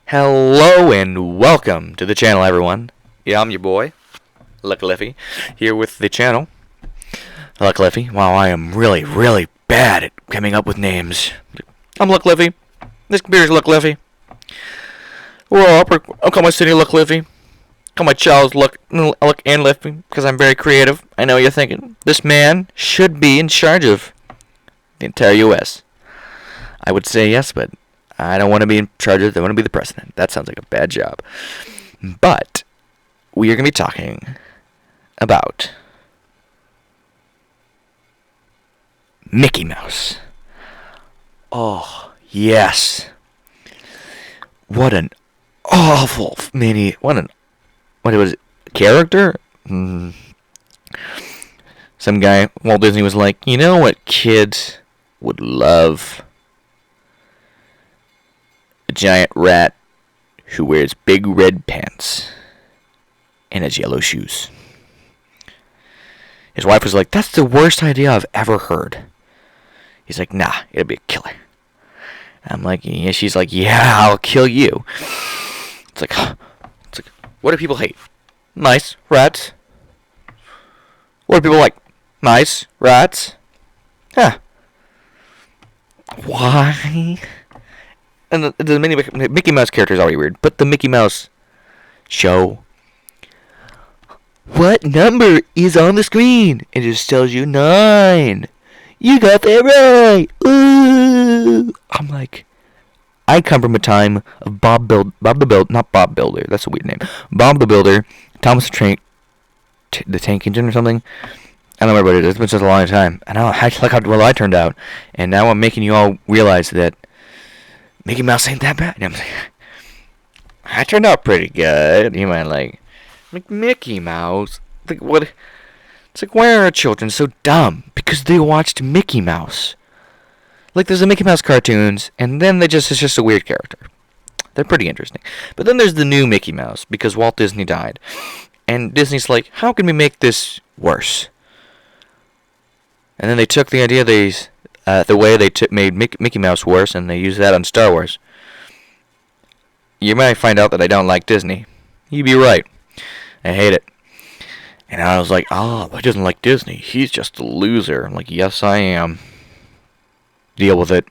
Hello and welcome to the channel, everyone. Yeah, I'm your boy, Luck Liffy, here with the channel. Luck Liffy. Wow, I am really bad at coming up with names. I'm Luck Liffy. This computer's Luck Liffy. Well, I'll call my city Luck Liffy. Call my child Luck and Liffy, because I'm very creative. I know you're thinking, this man should be in charge of the entire U.S. I would say yes, but I don't want to be in charge of it. I want to be the president. That sounds like a bad job. But we are going to be talking about Mickey Mouse. Oh, yes. What an awful what was it, character? Some guy, Walt Disney, was like, you know what kids would love? A giant rat who wears big red pants and has yellow shoes. His wife was like, that's the worst idea I've ever heard. He's like, nah, it'll be a killer. I'm like, yeah. She's like, yeah, I'll kill you. It's like, what do people hate? Mice, rats. What do people like? Mice, rats. Huh. Why? And the Mickey Mouse character is already weird, but the Mickey Mouse show. What number is on the screen? It just tells you 9. You got that right. Ooh. I'm like, I come from a time of Bob the Builder. That's a weird name. Bob the Builder, Thomas the Tank Engine or something. I don't remember what it is. It's been such a long time. And I like how well I turned out. And now I'm making you all realize that Mickey Mouse ain't that bad. I'm like, I turned out pretty good. You might like Mickey Mouse. Like what? It's like, why are children so dumb? Because they watched Mickey Mouse. Like, there's the Mickey Mouse cartoons, and then it's just a weird character. They're pretty interesting. But then there's the new Mickey Mouse, because Walt Disney died. And Disney's like, how can we make this worse? And then they took the idea the way they made Mickey Mouse worse, and they used that on Star Wars. You might find out that I don't like Disney. You'd be right. I hate it. And I was like, oh, he doesn't like Disney. He's just a loser. I'm like, yes, I am. Deal with it.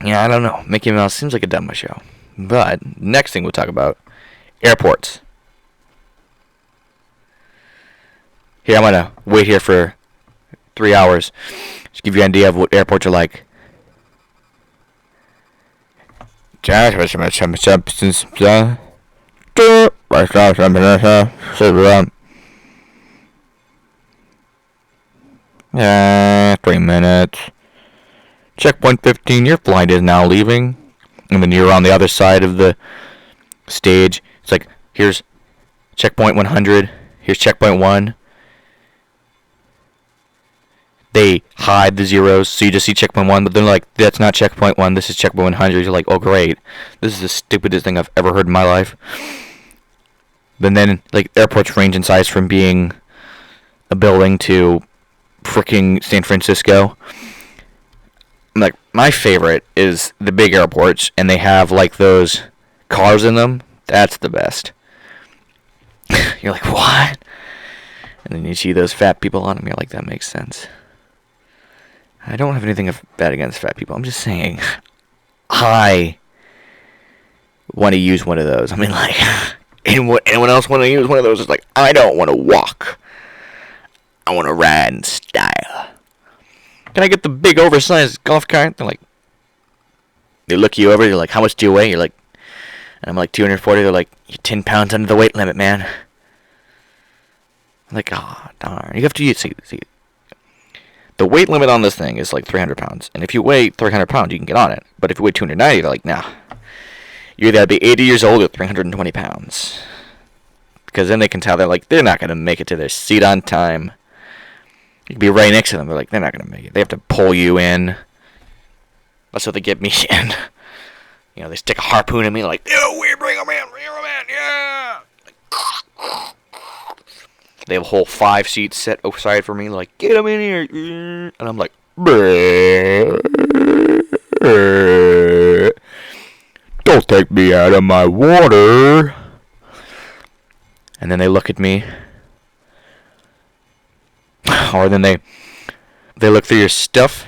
Yeah, I don't know. Mickey Mouse seems like a dumb show. But next thing we'll talk about, airports. Here, I'm going to wait here for 3 hours. Just give you an idea of what airports are like. Yeah, 3 minutes. Checkpoint 15, your flight is now leaving. And then you're on the other side of the stage. It's like, here's checkpoint 100. Here's checkpoint 1. They hide the zeros, so you just see checkpoint 1, but they're like, that's not checkpoint 1, this is checkpoint 100. You're like, oh great, this is the stupidest thing I've ever heard in my life. But then, like, airports range in size from being a building to freaking San Francisco. Like, my favorite is the big airports, and they have, like, those cars in them. That's the best. You're like, what? And then you see those fat people on them, you're like, that makes sense. I don't have anything bad against fat people. I'm just saying, I want to use one of those. I mean, like, anyone else want to use one of those? It's like, I don't want to walk. I want to ride in style. Can I get the big oversized golf cart? They're like, they look you over. You're like, how much do you weigh? You're like, and I'm like 240. They're like, you're 10 pounds under the weight limit, man. I'm like, oh, darn. You have to see. The weight limit on this thing is like 300 pounds. And if you weigh 300 pounds, you can get on it. But if you weigh 290, they're like, nah. You either gotta be 80 years old or 320 pounds. Because then they can tell, they're like, they're not going to make it to their seat on time. You can be right next to them. They're like, they're not going to make it. They have to pull you in. That's what they get me in. You know, they stick a harpoon in me, like, oh, we bring him in, yeah. They have a whole 5 seats set aside for me, like, get him in here. And I'm like, don't take me out of my water. And then they look at me. Or then they look through your stuff.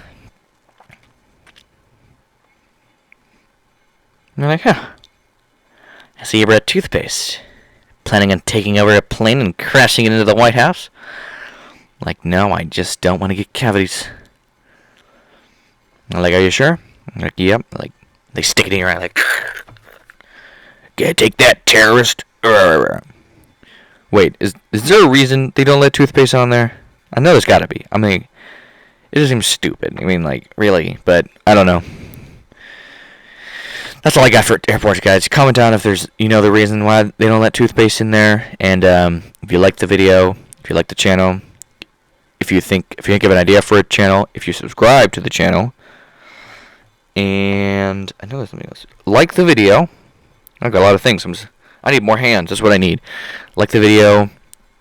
And they're like, huh. I see you brought toothpaste. Planning on taking over a plane and crashing it into the White House? Like, no, I just don't want to get cavities. I'm like, are you sure? I'm like, yep. Like, they stick it in your eye, like, can't take that, terrorist. Wait, is there a reason they don't let toothpaste on there? I know there's gotta be. I mean, it just seems stupid. I mean, like, really, but I don't know. That's all I got for airports, guys. Comment down if there's, the reason why they don't let toothpaste in there. And if you like the video, if you like the channel, if you think of an idea for a channel, if you subscribe to the channel, and I know there's something else. Like the video. I've got a lot of things. I need more hands. That's what I need. Like the video.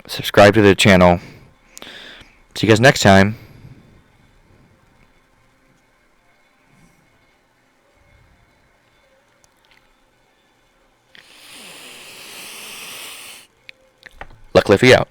Subscribe to the channel. See you guys next time. Luckily for you out.